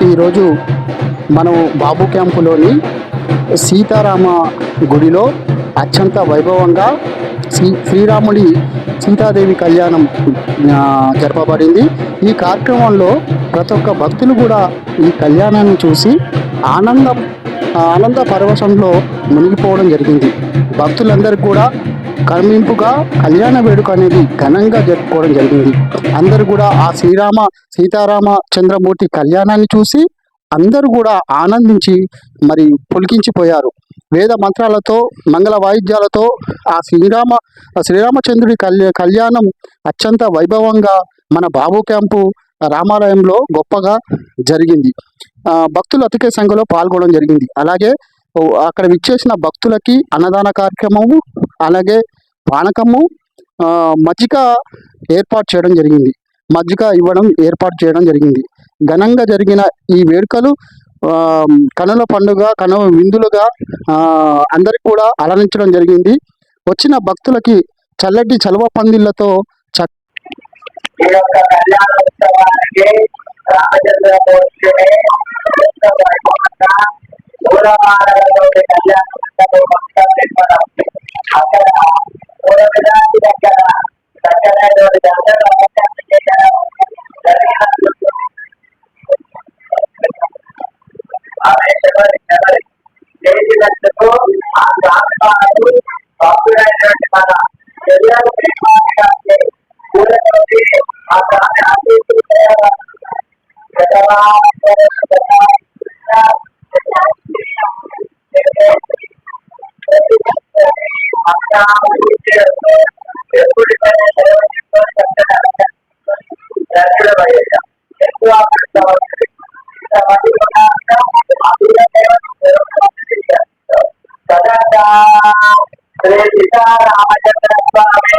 ఈరోజు మనం బాబు క్యాంపులోని సీతారామ గుడిలో అత్యంత వైభవంగా శ్రీరాముడి సీతాదేవి కళ్యాణం జరపబడింది. ఈ కార్యక్రమంలో ప్రతి ఒక్క భక్తులు కూడా ఈ కళ్యాణాన్ని చూసి ఆనంద పరవశంలో మునిగిపోవడం జరిగింది. భక్తులందరికీ కూడా కనువింపుగా కళ్యాణ వేడుక అనేది ఘనంగా జరుపుకోవడం జరిగింది. అందరూ కూడా ఆ సీతారామ చంద్రమూర్తి కళ్యాణాన్ని చూసి అందరూ కూడా ఆనందించి మరి పులికించిపోయారు. వేద మంత్రాలతో మంగళ వాయిద్యాలతో ఆ శ్రీరామచంద్రుడి కళ్యాణం అత్యంత వైభవంగా మన బాబు క్యాంపు రామాలయంలో గొప్పగా జరిగింది. భక్తులు అతికే సంఖ్యలో పాల్గొనడం జరిగింది. అలాగే అక్కడ విచ్చేసిన భక్తులకి అన్నదాన కార్యక్రమము, అలాగే పానకము, మజ్జిగ ఏర్పాటు చేయడం జరిగింది. ఘనంగా జరిగిన ఈ వేడుకలు కనుల పండుగ, కనుల విందులుగా అందరికి కూడా అలరించడం జరిగింది. వచ్చిన భక్తులకి చల్లటి చలువ పందిళ్లతో శ్రీ సీతారామచంద్ర స్వామి